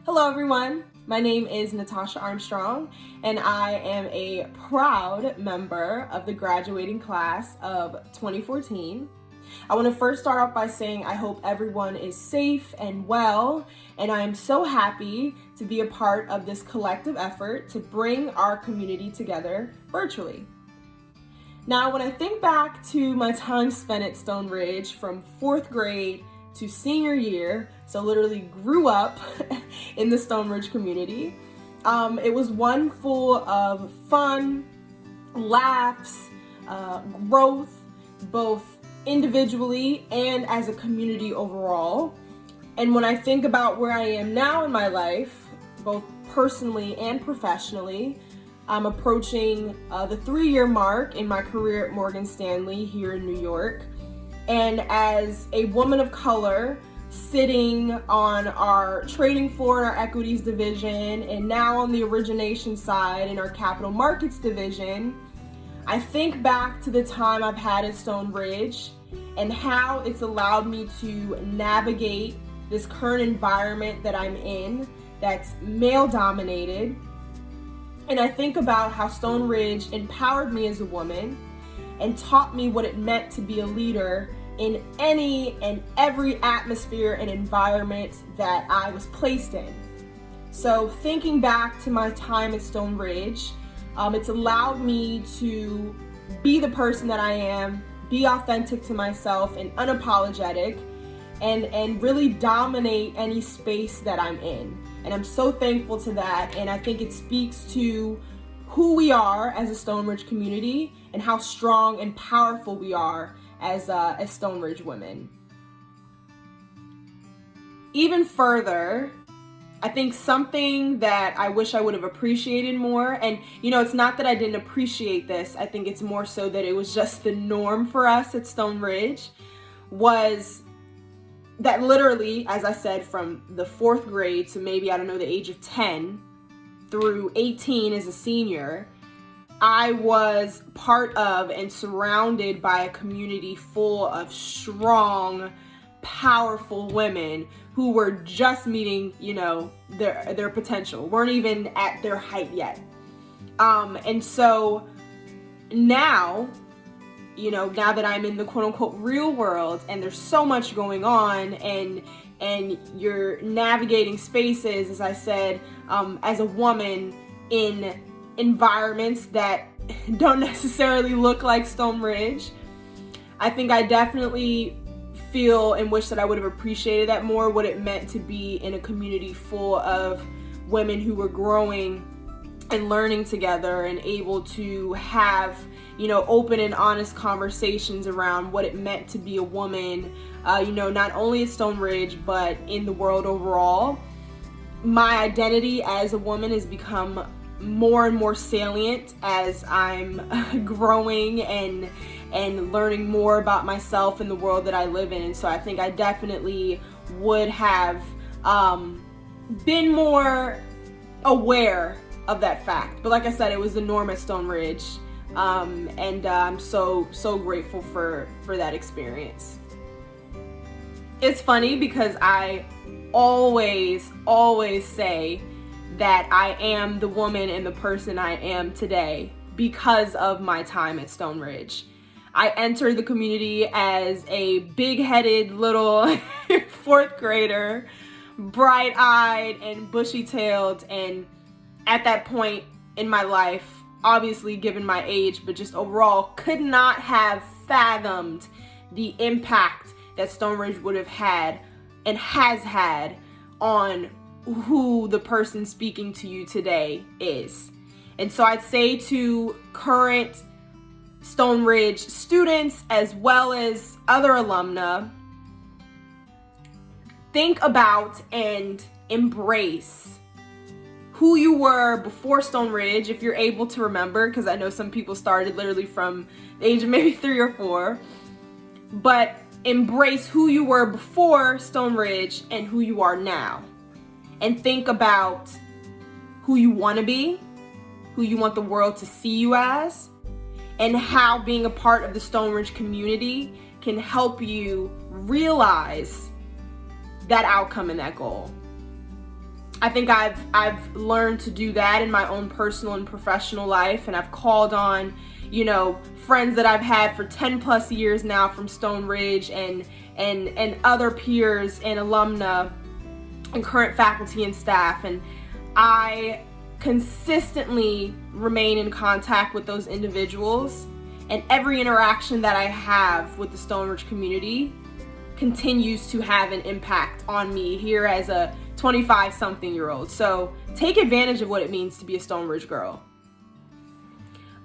Hello everyone, my name is Natasha Armstrong and I am a proud member of the graduating class of 2014. I want to first start off by saying I hope everyone is safe and well, and I am so happy to be a part of this collective effort to bring our community together virtually. Now, when I think back to my time spent at Stone Ridge from 4th grade to senior year, so literally grew up in the Stone Ridge community, it was one full of fun, laughs, growth, both individually and as a community overall. And when I think about where I am now in my life, both personally and professionally, I'm approaching the 3-year mark in my career at Morgan Stanley here in New York. And as a woman of color sitting on our trading floor in our equities division and now on the origination side in our capital markets division, I think back to the time I've had at Stone Ridge and how it's allowed me to navigate this current environment that I'm in that's male dominated. And I think about how Stone Ridge empowered me as a woman and taught me what it meant to be a leader in any and every atmosphere and environment that I was placed in. So thinking back to my time at Stone Ridge, it's allowed me to be the person that I am, be authentic to myself and unapologetic, and really dominate any space that I'm in. And I'm so thankful to that, and I think it speaks to who we are as a Stone Ridge community and how strong and powerful we are as Stone Ridge women. Even further, I think something that I wish I would have appreciated more, and it's not that I didn't appreciate this, I think it's more so that it was just the norm for us at Stone Ridge, was that literally, as I said, from the 4th grade to maybe, the age of 10 through 18 as a senior, I was part of and surrounded by a community full of strong, powerful women who were just meeting, their potential, weren't even at their height yet. And so now that I'm in the quote unquote real world and there's so much going on and you're navigating spaces, as I said, as a woman in environments that don't necessarily look like Stone Ridge, I think I definitely feel and wish that I would have appreciated that more, what it meant to be in a community full of women who were growing and learning together and able to have open and honest conversations around what it meant to be a woman, not only at Stone Ridge, but in the world overall. My identity as a woman has become more and more salient as I'm growing and learning more about myself and the world that I live in. And so I think I definitely would have been more aware of that fact. But like I said, it was the norm at Stone Ridge. And I'm so grateful for that experience. It's funny because I always say that I am the woman and the person I am today because of my time at Stone Ridge. I entered the community as a big-headed little 4th grader, bright-eyed and bushy-tailed, and at that point in my life, obviously given my age, but just overall, could not have fathomed the impact that Stone Ridge would have had and has had on who the person speaking to you today is. And so I'd say to current Stone Ridge students as well as other alumna, think about and embrace who you were before Stone Ridge, if you're able to remember, because I know some people started literally from the age of maybe 3 or 4, but embrace who you were before Stone Ridge and who you are now. And think about who you want to be, who you want the world to see you as, and how being a part of the Stone Ridge community can help you realize that outcome and that goal. I think I've learned to do that in my own personal and professional life, and I've called on, friends that I've had for 10 plus years now from Stone Ridge and other peers and alumna and current faculty and staff, and I consistently remain in contact with those individuals, and every interaction that I have with the Stone Ridge community continues to have an impact on me here as a 25-something-year-old. So take advantage of what it means to be a Stone Ridge girl.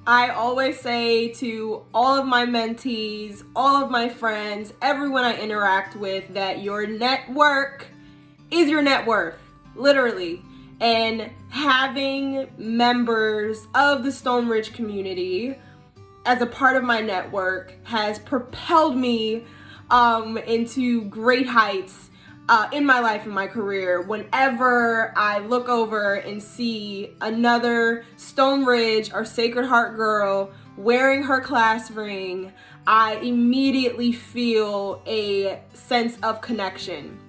I always say to all of my mentees, all of my friends, everyone I interact with, that your network is your net worth, literally. And having members of the Stone Ridge community as a part of my network has propelled me into great heights in my life and my career. Whenever I look over and see another Stone Ridge or Sacred Heart girl wearing her class ring, I immediately feel a sense of connection.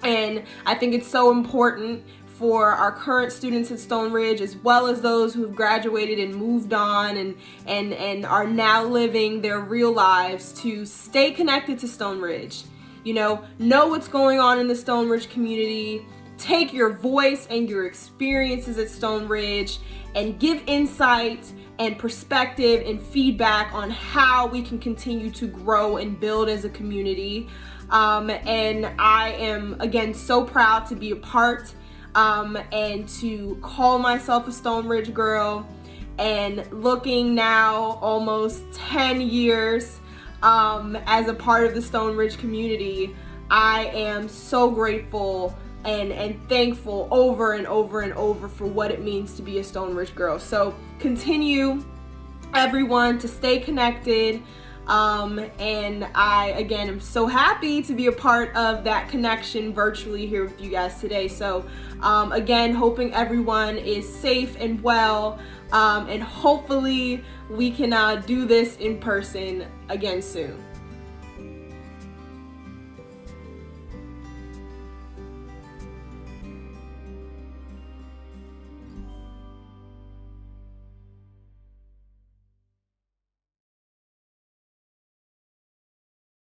And I think it's so important for our current students at Stone Ridge, as well as those who have graduated and moved on and are now living their real lives, to stay connected to Stone Ridge. Know what's going on in the Stone Ridge community, take your voice and your experiences at Stone Ridge, and give insight and perspective and feedback on how we can continue to grow and build as a community. And I am, again, so proud to be a part and to call myself a Stone Ridge girl. And looking now almost 10 years as a part of the Stone Ridge community, I am so grateful and thankful over and over and over for what it means to be a Stone Ridge girl. So continue, everyone, to stay connected. And I, again, am so happy to be a part of that connection virtually here with you guys today. So, again, hoping everyone is safe and well, and hopefully we can do this in person again soon.